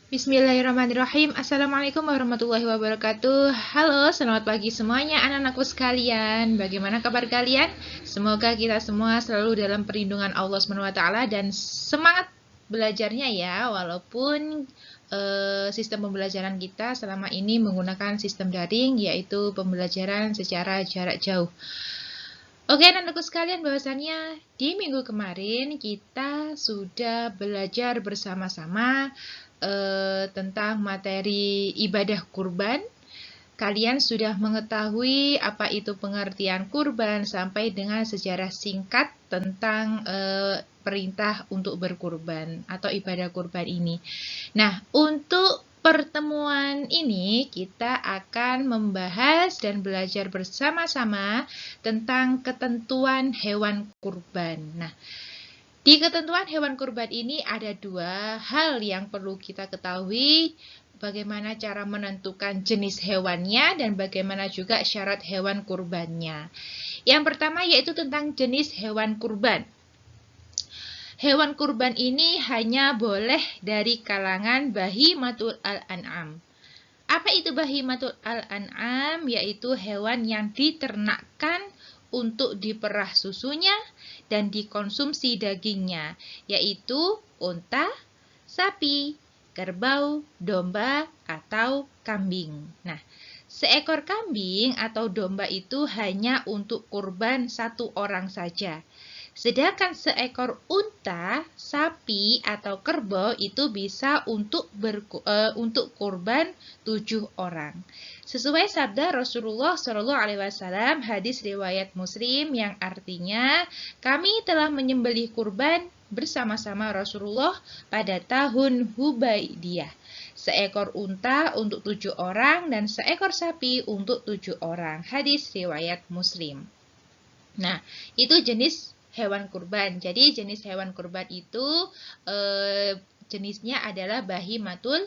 Bismillahirrahmanirrahim. Assalamualaikum warahmatullahi wabarakatuh. Halo, selamat pagi semuanya anak-anakku sekalian. Bagaimana kabar kalian? Semoga kita semua selalu dalam perlindungan Allah SWT dan semangat belajarnya ya, walaupun sistem pembelajaran kita selama ini menggunakan sistem daring, yaitu pembelajaran secara jarak jauh. Oke, anak-anakku sekalian, bahwasannya di minggu kemarin kita sudah belajar bersama-sama tentang materi ibadah kurban. Kalian sudah mengetahui apa itu pengertian kurban sampai dengan sejarah singkat tentang perintah untuk berkurban atau ibadah kurban ini. Nah, untuk pertemuan ini kita akan membahas dan belajar bersama-sama tentang ketentuan hewan kurban. Nah, di ketentuan hewan kurban ini ada dua hal yang perlu kita ketahui, bagaimana cara menentukan jenis hewannya dan bagaimana juga syarat hewan kurbannya. Yang pertama yaitu tentang jenis hewan kurban. Hewan kurban ini hanya boleh dari kalangan bahimatul al-an'am. Apa itu bahimatul al-an'am? Yaitu hewan yang diternakkan untuk diperah susunya dan dikonsumsi dagingnya, yaitu unta, sapi, kerbau, domba, atau kambing. Nah, seekor kambing atau domba itu hanya untuk kurban satu orang saja. Sedangkan seekor unta, sapi, atau kerbau itu bisa untuk kurban 7 orang. Sesuai sabda Rasulullah SAW, hadis riwayat Muslim yang artinya, kami telah menyembelih kurban bersama-sama Rasulullah pada tahun Hubaidiyah. Seekor unta untuk 7 orang dan seekor sapi untuk 7 orang. Hadis riwayat Muslim. Nah, itu jenis hewan kurban. Jadi jenis hewan kurban itu jenisnya adalah bahimatul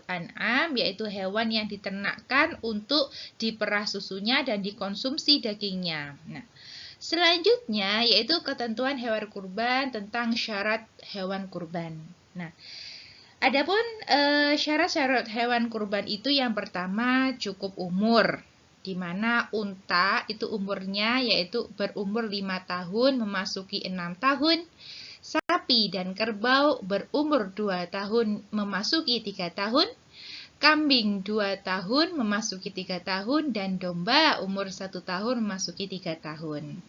an'am, yaitu hewan yang diternakkan untuk diperah susunya dan dikonsumsi dagingnya. Nah, selanjutnya yaitu ketentuan hewan kurban tentang syarat hewan kurban. Nah, adapun syarat-syarat hewan kurban itu yang pertama cukup umur, di mana unta itu umurnya yaitu berumur 5 tahun memasuki 6 tahun, sapi dan kerbau berumur 2 tahun memasuki 3 tahun, kambing 2 tahun memasuki 3 tahun, dan domba umur 1 tahun memasuki 3 tahun.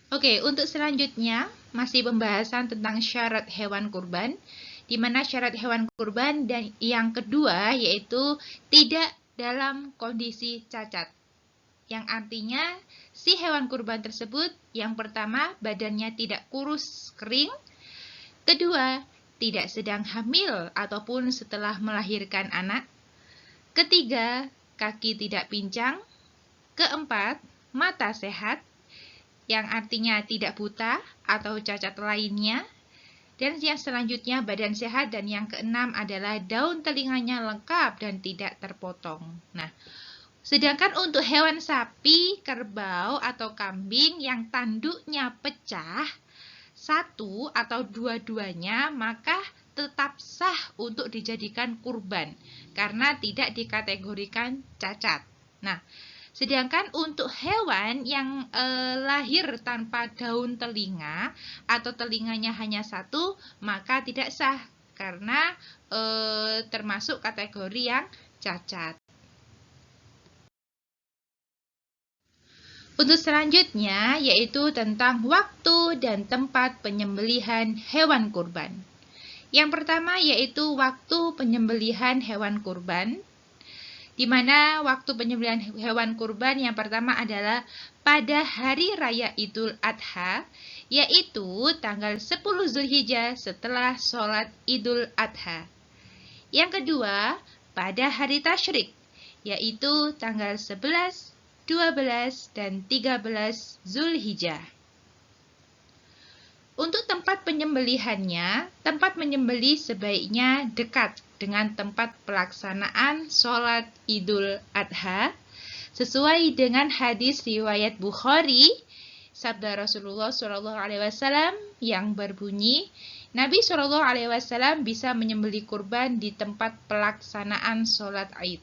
Oke, untuk selanjutnya masih pembahasan tentang syarat hewan kurban, di mana syarat hewan kurban dan yang kedua yaitu tidak dalam kondisi cacat. Yang artinya si hewan kurban tersebut yang pertama badannya tidak kurus kering, kedua tidak sedang hamil ataupun setelah melahirkan anak, ketiga kaki tidak pincang, keempat mata sehat, yang artinya tidak buta atau cacat lainnya, dan yang selanjutnya badan sehat, dan yang keenam adalah daun telinganya lengkap dan tidak terpotong. Nah, sedangkan untuk hewan sapi, kerbau, atau kambing yang tanduknya pecah, satu atau dua-duanya, maka tetap sah untuk dijadikan kurban karena tidak dikategorikan cacat. Nah, sedangkan untuk hewan yang lahir tanpa daun telinga atau telinganya hanya satu, maka tidak sah karena termasuk kategori yang cacat. Untuk selanjutnya yaitu tentang waktu dan tempat penyembelihan hewan kurban. Yang pertama yaitu waktu penyembelihan hewan kurban, di mana waktu penyembelihan hewan kurban yang pertama adalah pada hari raya Idul Adha, yaitu tanggal 10 Zulhijjah setelah sholat Idul Adha. Yang kedua, pada hari Tasyrik, yaitu tanggal 11, 12, dan 13 Zulhijjah. Untuk tempat penyembelihannya, tempat menyembelih sebaiknya dekat dengan tempat pelaksanaan sholat Idul Adha, sesuai dengan hadis riwayat Bukhari, sabda Rasulullah SAW yang berbunyi, Nabi Shallallahu Alaihi Wasallam bisa menyembelih kurban di tempat pelaksanaan sholat Id.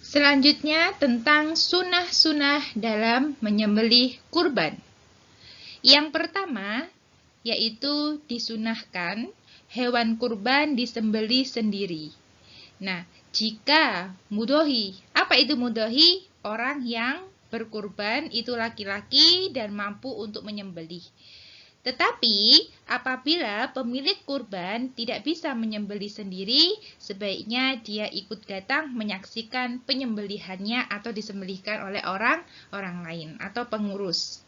Selanjutnya tentang sunnah-sunnah dalam menyembelih kurban. Yang pertama yaitu disunahkan hewan kurban disembelih sendiri. Nah, jika mudhohi, apa itu mudhohi? Orang yang berkurban itu laki-laki dan mampu untuk menyembelih. Tetapi apabila pemilik kurban tidak bisa menyembelih sendiri, sebaiknya dia ikut datang menyaksikan penyembelihannya atau disembelihkan oleh orang lain atau pengurus.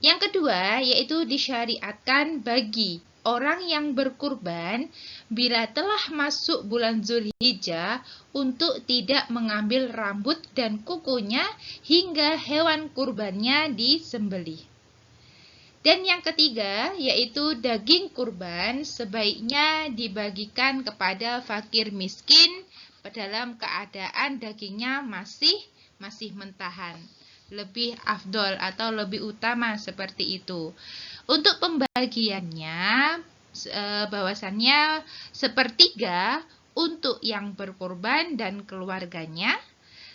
Yang kedua yaitu disyariatkan bagi orang yang berkurban bila telah masuk bulan Zulhijjah untuk tidak mengambil rambut dan kukunya hingga hewan kurbannya disembelih. Dan yang ketiga yaitu daging kurban sebaiknya dibagikan kepada fakir miskin dalam keadaan dagingnya masih mentahan. Lebih afdol atau lebih utama seperti itu. Untuk pembagiannya bahwasannya sepertiga untuk yang berkorban dan keluarganya,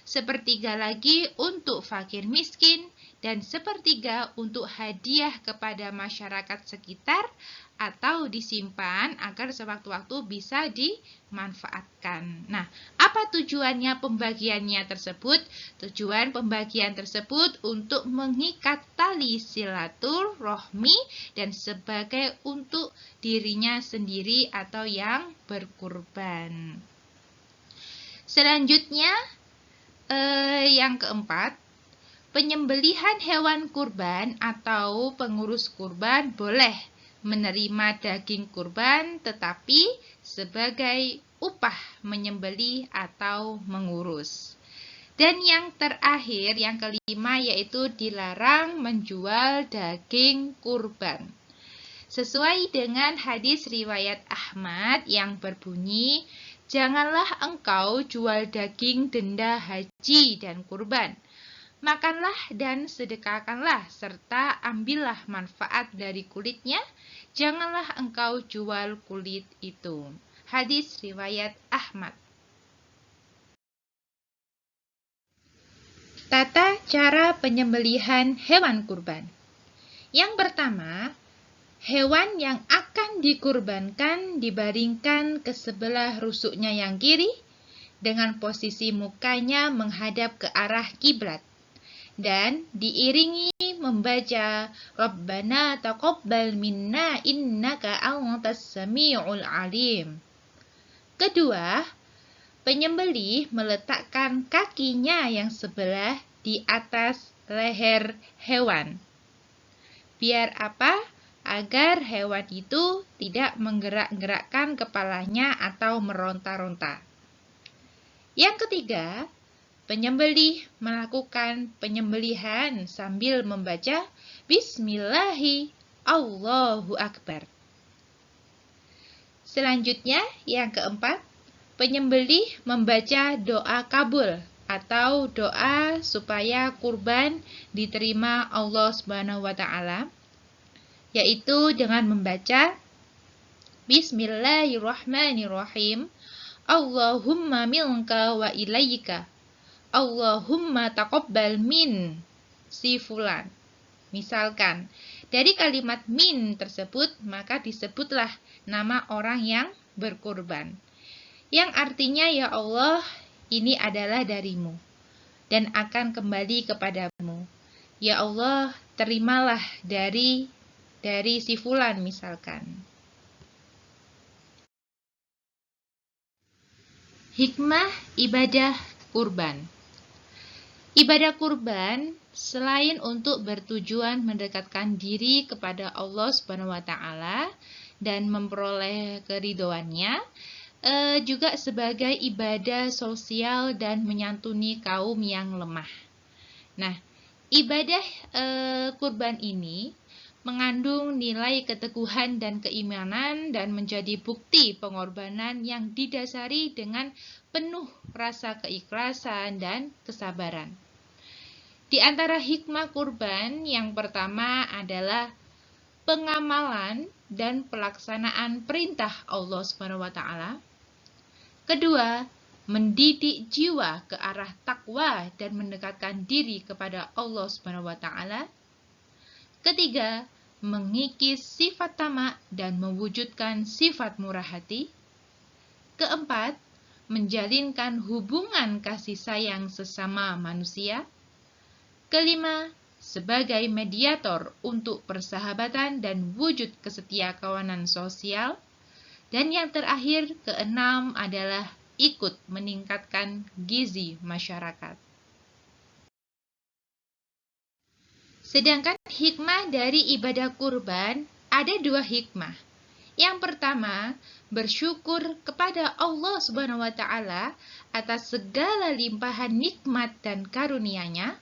sepertiga lagi untuk fakir miskin, dan sepertiga untuk hadiah kepada masyarakat sekitar atau disimpan agar sewaktu-waktu bisa dimanfaatkan. Nah, apa tujuannya pembagiannya tersebut? Tujuan pembagian tersebut untuk mengikat tali silaturahmi dan sebagai untuk dirinya sendiri atau yang berkurban. Selanjutnya, yang keempat, penyembelihan hewan kurban atau pengurus kurban boleh menerima daging kurban tetapi sebagai upah menyembelih atau mengurus. Dan yang terakhir, yang kelima yaitu dilarang menjual daging kurban. Sesuai dengan hadis riwayat Ahmad yang berbunyi, janganlah engkau jual daging denda haji dan kurban. Makanlah dan sedekahkanlah, serta ambillah manfaat dari kulitnya. Janganlah engkau jual kulit itu. Hadis riwayat Ahmad. Tata cara penyembelihan hewan kurban. Yang pertama, hewan yang akan dikurbankan dibaringkan ke sebelah rusuknya yang kiri dengan posisi mukanya menghadap ke arah kiblat dan diiringi membaca Rabbana taqabbal minna innaka antas sami'ul alim. Kedua, penyembelih meletakkan kakinya yang sebelah di atas leher hewan. Biar apa? Agar hewan itu tidak menggerak-gerakkan kepalanya atau meronta-ronta. Yang ketiga, penyembelih melakukan penyembelihan sambil membaca Bismillahi Allahu Akbar. Selanjutnya, yang keempat, penyembelih membaca doa kabul atau doa supaya kurban diterima Allah Subhanahu wa taala, yaitu dengan membaca Bismillahirrahmanirrahim. Allahumma minka wa ilaika. Allahumma taqabbal min si fulan. Misalkan, dari kalimat min tersebut, maka disebutlah nama orang yang berkurban. Yang artinya, ya Allah, ini adalah darimu dan akan kembali kepadamu. Ya Allah, terimalah dari si fulan misalkan. Hikmah ibadah kurban. Ibadah kurban selain untuk bertujuan mendekatkan diri kepada Allah Subhanahu wa taala dan memperoleh keridhoannya, juga sebagai ibadah sosial dan menyantuni kaum yang lemah. Nah, ibadah kurban ini mengandung nilai keteguhan dan keimanan dan menjadi bukti pengorbanan yang didasari dengan penuh rasa keikhlasan dan kesabaran. Di antara hikmah kurban yang pertama adalah pengamalan dan pelaksanaan perintah Allah SWT. Kedua, mendidik jiwa ke arah takwa dan mendekatkan diri kepada Allah SWT. Ketiga, mengikis sifat tamak dan mewujudkan sifat murah hati. Keempat, menjalinkan hubungan kasih sayang sesama manusia. Kelima, sebagai mediator untuk persahabatan dan wujud kesetiakawanan sosial. Dan yang terakhir, keenam adalah ikut meningkatkan gizi masyarakat. Sedangkan hikmah dari ibadah kurban ada 2 hikmah. Yang pertama, bersyukur kepada Allah Subhanahu wa taala atas segala limpahan nikmat dan karunia-Nya.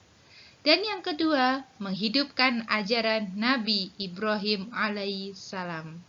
Dan yang kedua, menghidupkan ajaran Nabi Ibrahim alaihissalam.